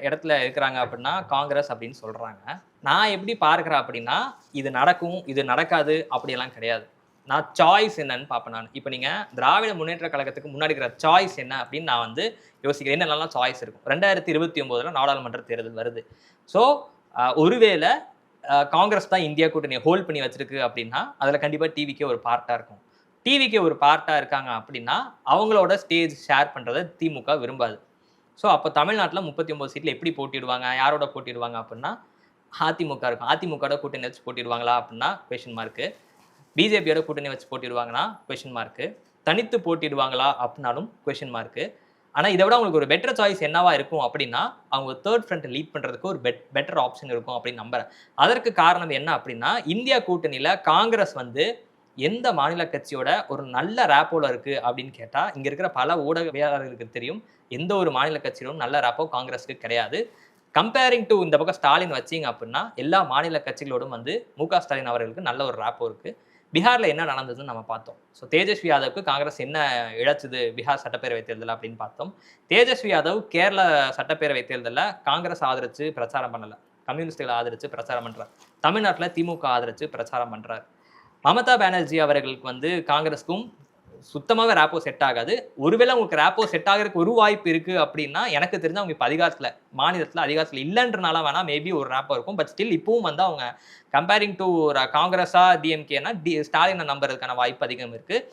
இடத்துல இருக்கிறாங்க அப்படின்னா காங்கிரஸ் அப்படின்னு சொல்றாங்க. நான் எப்படி பார்க்கிறேன் அப்படின்னா, இது நடக்கும் இது நடக்காது அப்படியெல்லாம் கிடையாது. நான் சாய்ஸ் என்னன்னு பார்ப்பேன். நான் இப்போ நீங்கள் திராவிட முன்னேற்ற கழகத்துக்கு முன்னாடி இருக்கிற சாய்ஸ் என்ன அப்படின்னு நான் வந்து யோசிக்கிறேன். என்னென்னலாம் சாய்ஸ் இருக்கும். 2029 நாடாளுமன்ற தேர்தல் வருது. ஸோ ஒருவேளை காங்கிரஸ் தான் இந்தியா கூட்டணியை ஹோல்ட் பண்ணி வச்சிருக்கு அப்படின்னா அதில் கண்டிப்பாக டிவிக்கே ஒரு பார்ட்டாக இருக்கும். டிவிக்கே ஒரு பார்ட்டாக இருக்காங்க அப்படின்னா அவங்களோட ஸ்டேஜ் ஷேர் பண்ணுறதை திமுக விரும்பாது. ஸோ அப்போ தமிழ்நாட்டில் 39 சீட்டில் எப்படி போட்டிடுவாங்க, யாரோட போட்டிடுவாங்க அப்படின்னா அதிமுக இருக்கும். அதிமுகவோட கூட்டணி வச்சு போட்டிடுவாங்களா அப்படின்னா கொஷின் மார்க்கு. பிஜேபியோட கூட்டணி வச்சு போட்டிடுவாங்கன்னா கொஷின் மார்க்கு. தனித்து போட்டிடுவாங்களா அப்படின்னாலும் கொஷின் மார்க்கு. ஆனால் இதை விட அவங்களுக்கு ஒரு பெட்டர் சாய்ஸ் என்னவா இருக்கும் அப்படின்னா அவங்க தேர்ட் ஃப்ரண்ட் லீட் பண்ணுறதுக்கு ஒரு பெட்டர் ஆப்ஷன் இருக்கும் அப்படின்னு நம்புறேன். அதற்கு காரணம் என்ன அப்படின்னா, இந்தியா கூட்டணியில் காங்கிரஸ் வந்து எந்த மாநில கட்சியோட ஒரு நல்ல ரேப்போல இருக்குது அப்படின்னு கேட்டால் இங்கே இருக்கிற பல ஊடகவியலாளர்களுக்கு தெரியும். எந்த ஒரு மாநில கட்சியோடும் நல்ல ரேப்போ காங்கிரஸுக்கு கிடையாது. கம்பேரிங் டு இந்த பக்கம் ஸ்டாலின் வச்சிங்க அப்படின்னா எல்லா மாநில கட்சிகளோடும் வந்து மு.க. ஸ்டாலின் அவர்களுக்கு நல்ல ஒரு ரேப்போ இருக்குது. பீகாரில் என்ன நடந்ததுன்னு நம்ம பார்த்தோம். ஸோ தேஜஸ்வி யாதவுக்கு காங்கிரஸ் என்ன இழச்சுது பீகார் சட்டப்பேரவை தேர்தல் அப்படின்னு பார்த்தோம். தேஜஸ்வி யாதவ் கேரள சட்டப்பேரவை தேர்தலில் காங்கிரஸ் ஆதரித்து பிரச்சாரம் பண்ணலை, கம்யூனிஸ்டுகளை ஆதரித்து பிரச்சாரம் பண்ணுறார். தமிழ்நாட்டில் திமுக ஆதரித்து பிரச்சாரம் பண்ணுறார். மமதா பானர்ஜி அவர்களுக்கு வந்து காங்கிரஸுக்கும் சுத்தமாகவே ரேப்போ செட் ஆகாது. ஒருவேளை உங்களுக்கு ரேப்போ செட் ஆகிறதுக்கு ஒரு வாய்ப்பு இருக்குது அப்படின்னா எனக்கு தெரிஞ்சு அவங்க இப்போ மாநிலத்தில் அதிகாரத்தில் இல்லைன்றனால வேணால் மேபி ஒரு ரேப்போ இருக்கும். பட் ஸ்டில் இப்பவும் வந்து அவங்க கம்பேரிங் டு ஒரு காங்கிரஸா டிஎம்கேனா ஸ்டாலினை நம்புறதுக்கான வாய்ப்பு அதிகம் இருக்குது.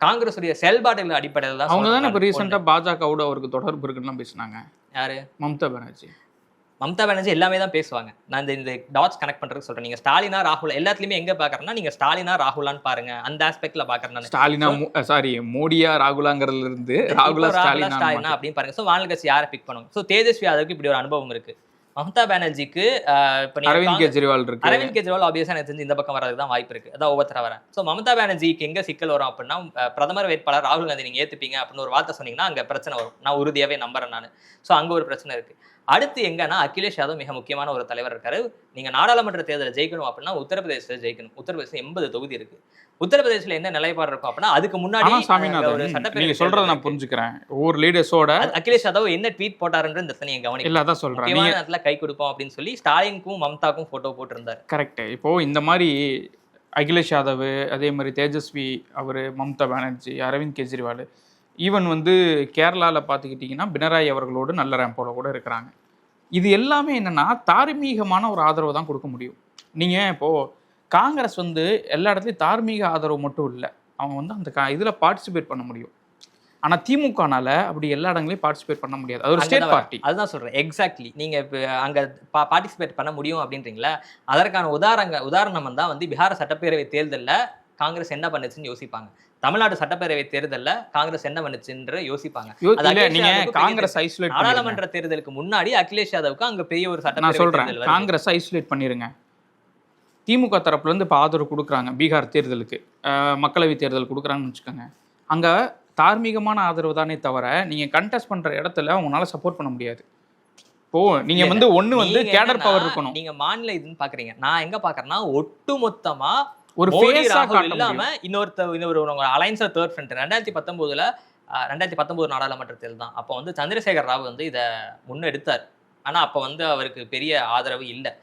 காங்கிரஸுடைய செயல்பாடுகள் அடிப்படையில் தான் அவங்க தானே இப்போ ரீசெண்டாக பாஜகவோட அவருக்கு தொடர்பு இருக்குன்னு பேசினாங்க. யாரு? மம்தா பானர்ஜி. மம்தா பானர்ஜி எல்லாமே தான் பேசுவாங்க. நான் இந்த டாட்ஸ் கனெக்ட் பண்றதுக்கு சொல்றேன். நீங்க ஸ்டாலினா ராகுல் எல்லாத்துலயுமே எங்க பாக்குறேன்னா நீங்க ஸ்டாலினா ராகுலான்னு பாருங்க. அந்த ஆஸ்பெக்ட்ல பாக்குறேன். ஸ்டாலினா மோடியா ராகுலாங்கிறதுல இருந்து ராகுலா ஸ்டாலினா அப்படின்னு பாருங்க. ஸோ மாநில கட்சி யாரை பிக் பண்ணுங்க. ஸோ தேஜஸ்வி யாதவுக்கு இப்படி ஒரு அனுபவம் இருக்கு. மம்தா பானர்ஜிக்கு அரவிந்த் கெஜ்ரிவால் இருக்கு. அரவிந்த் கெஜ்ரிவால் ஆப்வியஸா எனக்கு தெரிஞ்சு இந்த பக்கம் வரதுக்கு தான் வாய்ப்பு இருக்கு. அதான் ஒவ்வொருத்தர வரேன். ஸோ மம்தா பானர்ஜிக்கு எங்க சிக்கல் வரும் அப்படின்னா, பிரதமர் வேட்பாளர் ராகுல் காந்தி நீங்க ஏத்துப்பீங்க அப்படின்னு ஒரு வார்த்தை சொன்னீங்கன்னா அங்க பிரச்சனை வரும். நான் உறுதியாவே நம்புறேன் நான். ஸோ அங்க ஒரு பிரச்சனை இருக்கு. அடுத்து எங்கன்னா அகிலேஷ் யாதவ் மிக முக்கியமான ஒரு தலைவர் இருக்காரு. நீங்க நாடாளுமன்ற தேர்தலை ஜெயிக்கணும் அப்படின்னா உத்தரப்பிரதேசத்தில் ஜெயிக்கணும். உத்தரப்பிரதேசம் 80 தொகுதி இருக்கு. உத்தரப்பிரதேசத்தில் என்ன நிலைப்பாடு இருக்கும் அப்படின்னா அதுக்கு முன்னாடி ஒரு சட்டப்பேரவை சொல்றதை நான் புரிஞ்சுக்கிறேன். ஒவ்வொரு லீடர்ஸோட அகிலேஷ் யாதவ் என்ன ட்வீட் போட்டாருன்ற இந்த நீங்க கவனிக்க சொல்றேன். கை கொடுப்போம் அப்படின்னு சொல்லி ஸ்டாலினுக்கும் மம்தாக்கும் போட்டோ போட்டிருந்தாரு. கரெக்ட். இப்போ இந்த மாதிரி அகிலேஷ் யாதவ், அதே மாதிரி தேஜஸ்வி அவர், மம்தா பானர்ஜி, அரவிந்த் கெஜ்ரிவால், ஈவன் வந்து கேரளாவில் பார்த்துக்கிட்டிங்கன்னா பினராயி அவர்களோடு நல்ல ரேம்போட கூட இருக்கிறாங்க. இது எல்லாமே என்னென்னா தார்மீகமான ஒரு ஆதரவு தான் கொடுக்க முடியும். நீங்கள் இப்போது காங்கிரஸ் வந்து எல்லா இடத்துலையும் தார்மீக ஆதரவு மட்டும் இல்லை, அவங்க வந்து அந்த இதில் பார்ட்டிசிபேட் பண்ண முடியும். ஆனா திமுகனால அப்படி எல்லா இடங்களையும் பார்ட்டிசிபேட் பண்ண முடியாது. அது ஒரு ஸ்டேட் பார்ட்டி. அதுதான் சொல்றேன். எக்ஸாக்ட்லி. நீங்க இப்ப அங்க பார்ட்டிசிபேட் பண்ண முடியும் அப்படின்றீங்களா? அதற்கான உதாரணம் தான் வந்து பீகார் சட்டப்பேரவை தேர்தல்ல காங்கிரஸ் என்ன பண்ணுச்சுன்னு யோசிப்பாங்க. தமிழ்நாடு சட்டப்பேரவை தேர்தல்ல காங்கிரஸ் என்ன பண்ணுச்சுன்ற யோசிப்பாங்க. நீங்க காங்கிரஸ் ஐசோலேட் நாடாளுமன்ற தேர்தலுக்கு முன்னாடி அகிலேஷ் யாதவுக்கு அங்க பெரிய ஒரு நான் சொல்றேன், காங்கிரஸ் ஐசோலேட் பண்ணிருங்க. திமுக தரப்புல இருந்து இப்போ ஆதரவு கொடுக்குறாங்க பீகார் தேர்தலுக்கு, மக்களவை தேர்தல் கொடுக்குறாங்கன்னு வச்சுக்கோங்க. அங்க தார்மீகமான ஆதரவு தானே தவிர நீங்க கண்டெஸ்ட் பண்ற இடத்துல உங்களால சப்போர்ட் பண்ண முடியாது. இப்போ நீங்க வந்து ஒண்ணு வந்து கேடர் பவர் இருக்கணும். நீங்க மாநில இதுன்னு பாக்குறீங்க. நான் எங்க பாக்குறேன்னா ஒட்டுமொத்தமா ஒரு ஃபேஸா இல்லாம இன்னொரு அலைன்ஸ் தேர்ட் ஃப்ரண்ட் 2019 நாடாளுமன்ற தேர்தல் தான். அப்போ வந்து சந்திரசேகர் ராவ் வந்து இதை முன்னெடுத்தார். ஆனா அப்போ வந்து அவருக்கு பெரிய ஆதரவு இல்லை.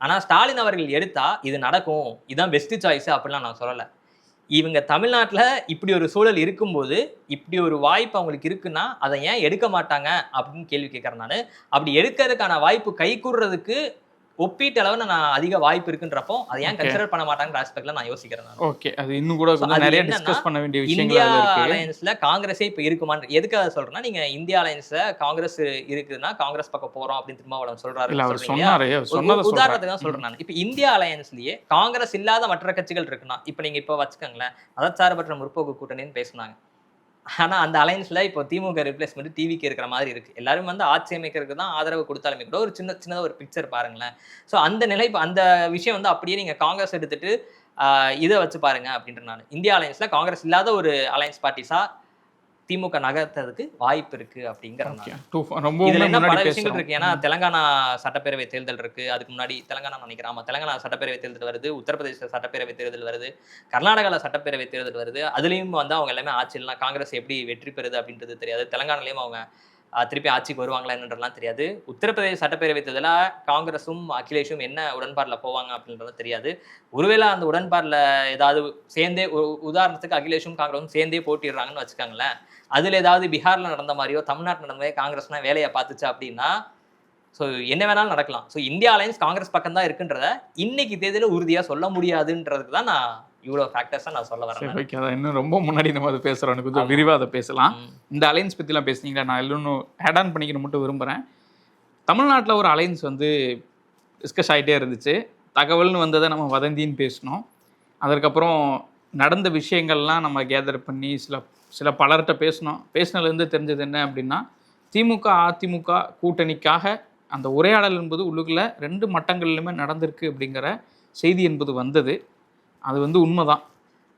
ஆனா ஸ்டாலின் அவர்கள் எடுத்தா இது நடக்கும், இதுதான் பெஸ்ட் சாய்ஸ் அப்படிலாம் நான் சொல்லலை. இவங்க தமிழ்நாட்டில் இப்படி ஒரு சூழல் இருக்கும்போது இப்படி ஒரு வாய்ப்பு அவங்களுக்கு இருக்குன்னா அதை ஏன் எடுக்க மாட்டாங்க அப்படின்னு கேள்வி கேட்குறேன் நான். அப்படி எடுக்கிறதுக்கான வாய்ப்பு கைகூடுறதுக்கு ஒப்பீட்டு அளவு நான் அதிக வாய்ப்பு இருக்குன்றப்போ அதை ஏன் கன்சிடர் பண்ண மாட்டாங்கிற ஆஸ்பெக்ட்ல நான் யோசிக்கிறேன். ஓகே, அது இன்னும் கூட நிறைய டிஸ்கஸ் பண்ண வேண்டிய விஷயங்கள் இந்தியா அலையன்ஸ்ல காங்கிரஸே இப்ப இருக்குமான்னு எதுக்கு அதை சொல்றேன்னா, நீங்க இந்தியா அலையன்ஸ்ல காங்கிரஸ் இருக்குதுன்னா காங்கிரஸ் பக்கம் போறோம் அப்படின்னு திருமாவளவன் சொல்றாரு. உதாரணத்துக்கு தான் சொல்றேன் நான். இப்ப இந்தியா அலையன்ஸ்லயே காங்கிரஸ் இல்லாத மற்ற கட்சிகள் இருக்குன்னா, இப்ப நீங்க இப்ப வச்சுக்கோங்களேன், மதச்சார்பற்ற முற்போக்கு கூட்டணின்னு பேசுனாங்க. ஆனா அந்த அலைன்ஸ்ல இப்போ திமுக ரிப்ளேஸ்மெண்ட் டிவிக்கு இருக்கிற மாதிரி இருக்கு. எல்லாரும் வந்து ஆட்சி அமைக்கிறதுக்கு தான் ஆதரவு கொடுத்தாலுமே கூட ஒரு சின்னதா ஒரு பிக்சர் பாருங்களேன். ஸோ அந்த அந்த விஷயம் வந்து அப்படியே நீங்க காங்கிரஸ் எடுத்துட்டு இதை வச்சு பாருங்க அப்படின்ற நான். இந்தியா அலைன்ஸ்ல காங்கிரஸ் இல்லாத ஒரு அலைன்ஸ் பார்ட்டிஸா திமுக நகர்த்ததுக்கு வாய்ப்பு இருக்கு அப்படிங்கிறாங்க. இதுல என்ன பல விஷயங்கள் இருக்கு. ஏன்னா தெலங்கானா சட்டப்பேரவை தேர்தல் இருக்கு, அதுக்கு முன்னாடி தெலங்கானா நினைக்கிறேன், தெலங்கானா சட்டப்பேரவை தேர்தல் வருது, உத்தரப்பிரதேச சட்டப்பேரவை தேர்தல் வருது, கர்நாடகாவில் சட்டப்பேரவை தேர்தல் வருது. அதுலயும் வந்து அவங்க எல்லாமே ஆட்சியெல்லாம் காங்கிரஸ் எப்படி வெற்றி பெறுது அப்படின்றது தெரியாது. தெலங்கானாலையும் அவங்க திருப்பி ஆட்சிக்கு வருவாங்களா என்னன்றலாம் தெரியாது. உத்தரப்பிரதேச சட்டப்பேரவை தேர்தல காங்கிரஸும் அகிலேஷும் என்ன உடன்பாடுல போவாங்க அப்படின்றது தெரியாது. ஒருவேளை அந்த உடன்பாடுல ஏதாவது சேர்ந்தே, உதாரணத்துக்கு அகிலேஷும் காங்கிரஸும் சேர்ந்தே போட்டிடுறாங்கன்னு வச்சுக்காங்களேன், அதுல ஏதாவது பீகார்ல நடந்த மாதிரியோ தமிழ்நாட்டில் நடந்த மாதிரி காங்கிரஸ்னா வேலையை பார்த்துச்சு அப்படின்னா ஸோ என்ன வேணாலும் நடக்கலாம். ஸோ இந்தியா அலையன்ஸ் காங்கிரஸ் பக்கம் தான் இருக்குன்றத இன்னைக்கு தேதியில உறுதியா சொல்ல முடியாதுன்றதுக்கு தான் நான் இவ்வளோ ஃபேக்டர்ஸாக நான் சொல்ல வரேன். ஓகே, அதை இன்னும் ரொம்ப முன்னாடி நம்ம அதை பேசுகிறோம், கொஞ்சம் விரிவாக அதை பேசலாம். இந்த அலைன்ஸ் பற்றிலாம் பேசுனீங்களா, நான் இன்னும் ஆட் ஆன் பண்ணிக்கணும் மட்டும் விரும்புகிறேன். தமிழ்நாட்டில் ஒரு அலைன்ஸ் வந்து டிஸ்கஸ் ஆகிட்டே இருந்துச்சு. தகவல்னு வந்ததை நம்ம வதந்தின்னு பேசினோம். அதற்கப்புறம் நடந்த விஷயங்கள்லாம் நம்ம கேதர் பண்ணி சில பலர்கிட்ட பேசினதுலேருந்து தெரிஞ்சது என்ன அப்படின்னா, திமுக அதிமுக கூட்டணிக்காக அந்த உரையாடல் என்பது உள்ளுக்குள்ள 2 மட்டங்கள்லையுமே நடந்திருக்கு அப்படிங்கிற செய்தி என்பது வந்தது. அது வந்து உண்மைதான்.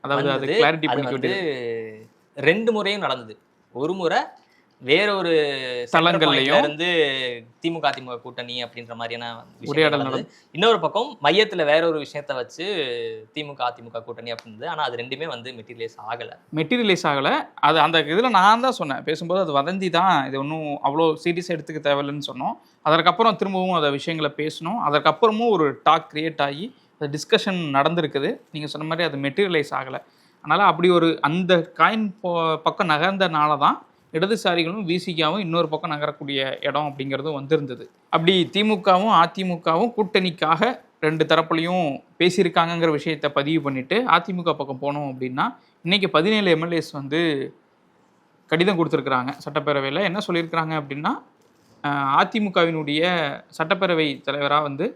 அதாவது அது கிளாரிட்டி பண்ணிக்கிட்டு 2 முறையும் நடந்தது. ஒரு முறை வேறொரு தளங்கள்லையும் இருந்து திமுக கூட்டணி அப்படின்ற மாதிரியான உரையாடல் நடந்தது. இன்னொரு பக்கம் மையத்துல வேற ஒரு விஷயத்த வச்சு திமுக அதிமுக கூட்டணி அப்படின்றது. ஆனா அது ரெண்டுமே வந்து மெட்டீரியலைஸ் ஆகல. அது அந்த இதுல நான் தான் சொன்னேன் பேசும்போது, அது வதந்தி தான், இது ஒன்றும் அவ்வளோ சீரியஸாக எடுத்துக்க தேவையில்லைன்னு சொன்னோம். அதற்கப்புறம் திரும்பவும் அதை விஷயங்களை பேசணும். அதற்கப்புறமும் ஒரு டாக் கிரியேட் ஆகி அது டிஸ்கஷன் நடந்திருக்குது. நீங்கள் சொன்ன மாதிரி அது மெட்டீரியலைஸ் ஆகலை. அதனால் அப்படி ஒரு அந்த காயின் பக்கம் நகர்ந்தனால தான் இடதுசாரிகளும் விசிகாவும் இன்னொரு பக்கம் நகரக்கூடிய இடம் அப்படிங்கிறதும் வந்திருந்தது. அப்படி திமுகவும் அதிமுகவும் கூட்டணிக்காக 2 தரப்புலையும் பேசியிருக்காங்கங்கிற விஷயத்தை பதிவு பண்ணிவிட்டு அதிமுக பக்கம் போனோம் அப்படின்னா, இன்றைக்கி 17 எம்எல்ஏஸ் வந்து கடிதம் கொடுத்துருக்குறாங்க சட்டப்பேரவையில். என்ன சொல்லியிருக்கிறாங்க அப்படின்னா, அதிமுகவினுடைய சட்டப்பேரவை தலைவராக வந்து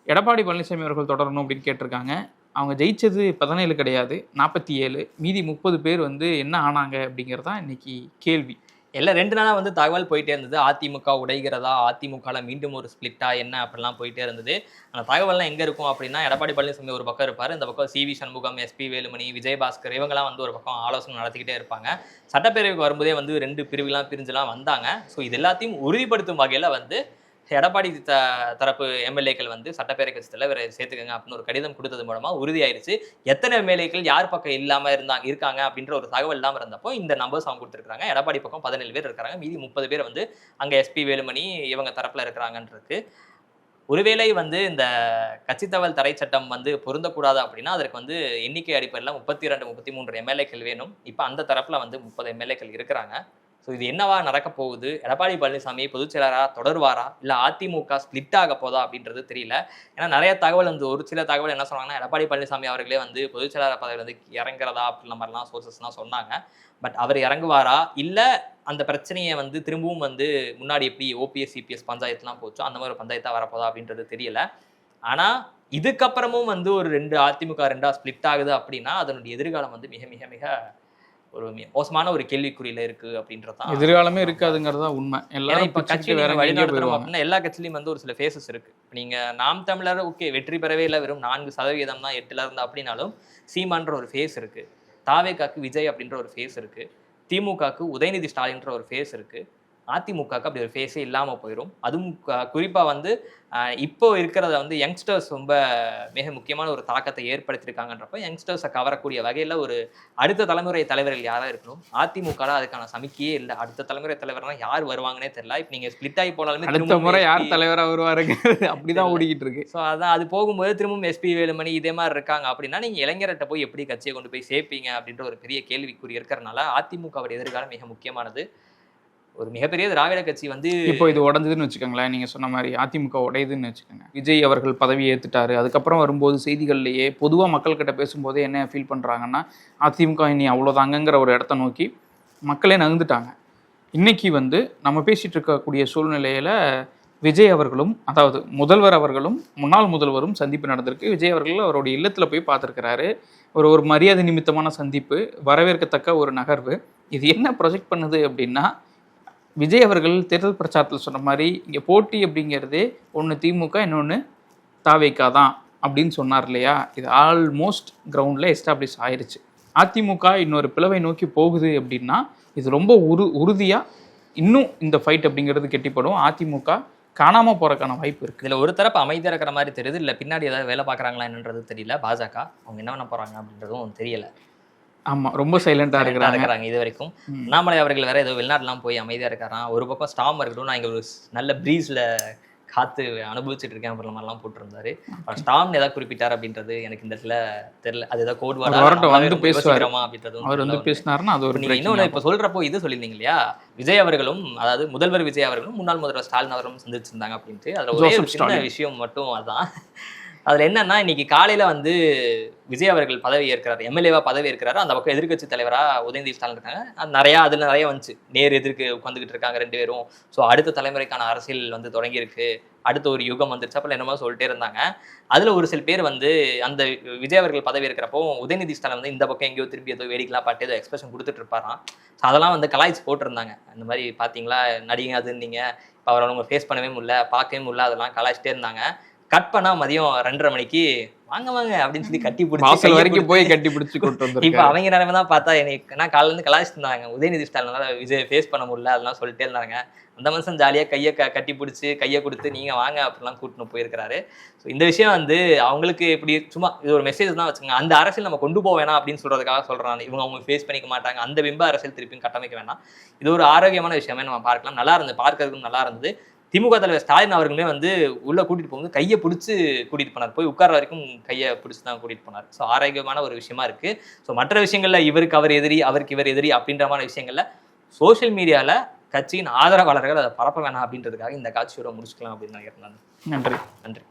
எடப்பாடி பழனிசாமி அவர்கள் தொடரணும் அப்படின்னு கேட்டிருக்காங்க. அவங்க ஜெயிச்சது 17 கிடையாது, 47. மீதி 30 பேர் வந்து என்ன ஆனாங்க அப்படிங்கிறதான் இன்னைக்கு கேள்வி. எல்லாம் 2 நாளாக வந்து தகவல் போயிட்டே இருந்தது. அதிமுக உடைகிறதா, அதிமுகவில் மீண்டும் ஒரு ஸ்பிளிட்டா என்ன அப்படிலாம் போயிட்டே இருந்தது. அந்த தகவல்லாம் எங்கே இருக்கும் அப்படின்னா, எடப்பாடி பழனிசாமி ஒரு பக்கம் இருப்பார், இந்த பக்கம் சிவி சண்முகம், எஸ்பி வேலுமணி, விஜயபாஸ்கர் இவங்கெல்லாம் வந்து ஒரு பக்கம் ஆலோசனை நடத்திக்கிட்டே இருப்பாங்க. சட்டப்பேரவைக்கு வரும்போதே வந்து 2 பிரிவுலாம் பிரிஞ்சுலாம் வந்தாங்க. ஸோ இது எல்லாத்தையும் உறுதிப்படுத்தும் வகையில் வந்து எடப்பாடி தரப்பு எம்எல்ஏக்கள் வந்து சட்டப்பேரவை கட்சி தலைவரை சேர்த்துக்கங்க அப்படின்னு ஒரு கடிதம் கொடுத்தது மூலமா உறுதியாயிருச்சு. எத்தனை எம்எல்ஏக்கள் யார் பக்கம் இல்லாம இருக்காங்க அப்படின்ற ஒரு தகவல் இல்லாமல் இருந்தப்போ இந்த நம்பர்ஸ் அவங்க கொடுத்துருக்காங்க. எடப்பாடி பக்கம் 17 பேர் இருக்காங்க, மீதி 30 பேர் வந்து அங்க எஸ்பி வேலுமணி இவங்க தரப்புல இருக்கிறாங்கன்றது. ஒருவேளை வந்து இந்த கட்சித்தவல் தடை சட்டம் வந்து பொருந்தக்கூடாது அப்படின்னா அதற்கு வந்து எண்ணிக்கை அடிப்படையில் 32 33 எம்எல்ஏக்கள் வேணும். இப்போ அந்த தரப்புல வந்து 30 எம்எல்ஏக்கள் இருக்கிறாங்க. ஸோ ஸோ இது என்னவா நடக்க போகுது, எடப்பாடி பழனிசாமி பொதுச் செயலராக தொடருவாரா, இல்லை அதிமுக ஸ்பிளிட் ஆக போதா அப்படின்றது தெரியல. ஏன்னா நிறைய தகவல் வந்து ஒரு சில தகவல் என்ன சொன்னாங்கன்னா, எடப்பாடி பழனிசாமி அவர்களே வந்து பொதுச் செயலாளர் பதவியில் வந்து இறங்குறதா அப்படின்ற மாதிரிலாம் சோர்சஸ்லாம் சொன்னாங்க. பட் அவர் இறங்குவாரா, இல்லை அந்த பிரச்சனையை வந்து திரும்பவும் வந்து முன்னாடி எப்படி ஓபிஎஸ் சிபிஎஸ் பஞ்சாயத்துலாம் போச்சோ அந்த மாதிரி ஒரு பஞ்சாயத்தாக வரப்போதா அப்படின்றது தெரியல. ஆனால் இதுக்கப்புறமும் வந்து ஒரு அதிமுக ரெண்டா ஸ்பிளிட் ஆகுது அப்படின்னா அதனுடைய எதிர்காலம் வந்து மிக மிக மிக ஒரு மோசமான ஒரு கேள்விக்குறியில இருக்கு அப்படின்றதான். எதிர்காலமே இருக்காதுங்கிறதா உண்மை. எல்லாரும் இப்ப கட்சி வழிநடத்துறோம் அப்படின்னா எல்லா கட்சியிலும் வந்து ஒரு சில ஃபேஸஸ் இருக்கு. நீங்க நாம் தமிழர் ஓகே வெற்றி பெறவே இல்லை, வெறும் 4% தான் 8ல இருந்தா அப்படின்னாலும் சீமான்ற ஒரு ஃபேஸ் இருக்கு, தாவேகாக்கு விஜய் அப்படின்ற ஒரு ஃபேஸ் இருக்கு, திமுகக்கு உதயநிதி ஸ்டாலின்ற ஒரு ஃபேஸ் இருக்கு, அதிமுகக்கு அப்படி ஒரு ஃபேஸே இல்லாமல் போயிடும். அதுவும் குறிப்பாக வந்து இப்போ இருக்கிறத வந்து யங்ஸ்டர்ஸ் ரொம்ப மிக முக்கியமான ஒரு தாக்கத்தை ஏற்படுத்தியிருக்காங்கன்றப்ப யங்ஸ்டர்ஸை கவரக்கூடிய வகையில் ஒரு அடுத்த தலைமுறை தலைவர்கள் யாராக இருக்கணும். அதிமுக அதுக்கான சமிக்கையே இல்லை. அடுத்த தலைமுறை தலைவர்னா யார் வருவாங்கன்னே தெரியல. இப்போ நீங்கள் ஸ்பிளிட் ஆகி போனாலுமே அடுத்த முறை யார் தலைவராக வருவாருங்க அப்படிதான் ஓடிக்கிட்டு இருக்கு. ஸோ அதான் அது போகும்போது திரும்பவும் எஸ்பி வேலுமணி இதே மாதிரி இருக்காங்க அப்படின்னா நீங்கள் இளைஞர்கிட்ட போய் எப்படி கட்சியை கொண்டு போய் சேர்ப்பீங்க அப்படின்ற ஒரு பெரிய கேள்விக்குறி இருக்கிறனால அதிமுகவுடைய எதிர்காலம் மிக முக்கியமானது. ஒரு மிகப்பெரிய திராவிட கட்சி வந்து இப்போ இது உடஞ்சதுன்னு வச்சுக்கோங்களேன். நீங்கள் சொன்ன மாதிரி அதிமுக உடையுதுன்னு வச்சுக்கோங்க. விஜய் அவர்கள் பதவி ஏற்றுட்டாரு. அதுக்கப்புறம் வரும்போது செய்திகள்லேயே பொதுவாக மக்கள்கிட்ட பேசும்போதே என்ன ஃபீல் பண்ணுறாங்கன்னா, அதிமுக இனி அவ்வளோதாங்கங்கிற ஒரு இடத்த நோக்கி மக்களே நகர்ந்துட்டாங்க. இன்றைக்கி வந்து நம்ம பேசிகிட்டு இருக்கக்கூடிய சூழ்நிலையில் விஜய் அவர்களும், அதாவது முதல்வர் அவர்களும் முன்னாள் முதல்வரும் சந்திப்பு நடந்திருக்கு. விஜய் அவர்கள் அவருடைய இல்லத்தில் போய் பார்த்துருக்கிறாரு. ஒரு மரியாதை நிமித்தமான சந்திப்பு, வரவேற்கத்தக்க ஒரு நகர்வு. இது என்ன ப்ரொஜெக்ட் பண்ணுது அப்படின்னா, விஜய் அவர்கள் தேர்தல் பிரச்சாரத்தில் சொன்ன மாதிரி இங்கே போட்டி அப்படிங்கிறதே ஒன்று திமுக இன்னொன்று தாவேகா தான் அப்படின்னு சொன்னார் இல்லையா. இது ஆல்மோஸ்ட் கிரவுண்டில் எஸ்டாப்ளிஷ் ஆயிடுச்சு. அதிமுக இன்னொரு பிளவை நோக்கி போகுது அப்படின்னா இது ரொம்ப உறுதியாக இன்னும் இந்த ஃபைட் அப்படிங்கிறது கெட்டிப்படும். அதிமுக காணாமல் போகிறதுக்கான வாய்ப்பு இருக்குது. இதில் ஒரு தரப்பு அமைதியாக இருக்கிற மாதிரி தெரியுது, இல்லை பின்னாடி ஏதாவது வேலை பார்க்குறாங்களா என்னன்றது தெரியல. பாஜக அவங்க என்ன பண்ண போகிறாங்க அப்படின்றதும் தெரியல. ஆமாம், ரொம்ப சைலண்டாக இருக்கிறாங்க இது வரைக்கும். அண்ணாமலை அவர்கள் வேற ஏதோ வெளிநாட்டுலாம் போய் அமைதியாக இருக்காராம். ஒரு பக்கம் ஸ்டாம் இருக்கட்டும், நான் இங்கே ஒரு நல்ல ப்ரீஸில் காற்று அனுபவிச்சுட்டு இருக்கேன் அப்புறம் மாதிரிலாம் போட்டிருந்தாரு. ஸ்டாம் ஏதாவது குறிப்பிட்டார் அப்படின்றது எனக்கு இந்த இடத்துல தெரியல. அது ஏதாவது கோட் வந்து பேசுவாரமா அப்படின்றது அவர் வந்து பேசினாருன்னா அது ஒரு நீங்கள் இன்னொன்று இப்போ சொல்கிறப்போ இது சொல்லியிருந்தீங்க இல்லையா, விஜய் அவர்களும் அதாவது முதல்வர் விஜய் அவர்களும் முன்னாள் முதல்வர் ஸ்டாலின் அவர்களும் சந்திச்சிருந்தாங்க அப்படின்ட்டு. அதில் ஒரே ஒரு சின்ன விஷயம் மட்டும் அதுதான். அதில் என்னன்னா இன்னைக்கு காலையில் வந்து விஜய் அவர்கள் பதவி ஏற்கிறார், எம்எல்ஏவா பதவி ஏற்கிறாரு. அந்த பக்கம் எதிர்கட்சி தலைவராக உதயநிதி ஸ்டாலின் இருக்காங்க. அது அதில் நிறைய வந்துச்சு, நேர் எதிர்க்கு உட்காந்துக்கிட்டு இருக்காங்க 2 பேரும். ஸோ அடுத்த தலைமுறைக்கான அரசியல் வந்து தொடங்கியிருக்கு, அடுத்த ஒரு யுகம் வந்துருச்சு அப்போ என்னமோ சொல்லிட்டே இருந்தாங்க. அதில் ஒரு சில பேர் வந்து அந்த விஜய் அவர்கள் பதவி இருக்கிறப்போ உதயநிதி ஸ்டாலின் வந்து இந்த பக்கம் எங்கேயோ திருப்பி ஏதோ வேடிக்கைலாம் பாட்டு ஏதோ எக்ஸ்பிரஷன் கொடுத்துட்டு இருப்பாராம். ஸோ அதெல்லாம் வந்து கலாய்ச்சி போட்டிருந்தாங்க. இந்த மாதிரி பார்த்தீங்களா நடிகை அதுன்னு நீங்கள் இப்போ அவரை அவங்க ஃபேஸ் பண்ணவே முடியல, பார்க்கவே முடியல, அதெல்லாம் கலாய்ச்சிட்டே இருந்தாங்க. கட் பண்ணா மதியம் 2:30 மணிக்கு வாங்க வாங்க அப்படின்னு சொல்லி கட்டி பிடிச்சி வரைக்கும் போய் கட்டி பிடிச்சி கொண்டு வந்து. இப்போ அவங்க நேரமே தான் பார்த்தா எனக்கு நான் காலையில இருந்து கலாய்ச்சிட்டு இருந்தாங்க, உதயநிதி ஸ்டாலினால விஜய் ஃபேஸ் பண்ண முடியல அதெல்லாம் சொல்லிட்டே இருந்தாங்க. அந்த மனுஷன் ஜாலியாக கையை கட்டி பிடிச்சி கையை கொடுத்து நீங்கள் வாங்க அப்படிலாம் கூட்டின்னு போயிருக்கிறாரு. ஸோ இந்த விஷயம் வந்து அவங்களுக்கு இப்படி சும்மா இது ஒரு மெசேஜ் தான் வச்சுக்கோங்க. அந்த அரசியல் நம்ம கொண்டு போக வேணாம் அப்படின்னு சொல்றதுக்காக சொல்கிறாங்க. இவங்க அவங்க ஃபேஸ் பண்ணிக்க மாட்டாங்க, அந்த பிம்ப அரசியல் திருப்பியும் கட்டமைக்க வேணாம். இது ஒரு ஆரோக்கியமான விஷயமே நம்ம பார்க்கலாம். நல்லா இருந்தது, பார்க்கறதுக்கும் நல்லா இருந்தது. திமுக தலைவர் ஸ்டாலின் அவர்களுமே வந்து உள்ள கூட்டிட்டு போகும்போது கையை பிடிச்சி கூட்டிட்டு போனார், போய் உட்கார வரைக்கும் கையை பிடிச்சி தான் கூட்டிட்டு போனார். ஸோ ஆரோக்கியமான ஒரு விஷயமா இருக்கு. ஸோ மற்ற விஷயங்கள்ல இவருக்கு அவர் எதிரி அவருக்கு இவர் எதிரி அப்படின்ற மாதிரி விஷயங்கள்ல சோசியல் மீடியால கட்சியின் ஆதரவாளர்கள் அதை பரப்ப வேணாம் அப்படின்றதுக்காக இந்த காட்சியோட முடிச்சுக்கலாம் அப்படின்னு நினைக்கிறேன். நன்றி. நன்றி.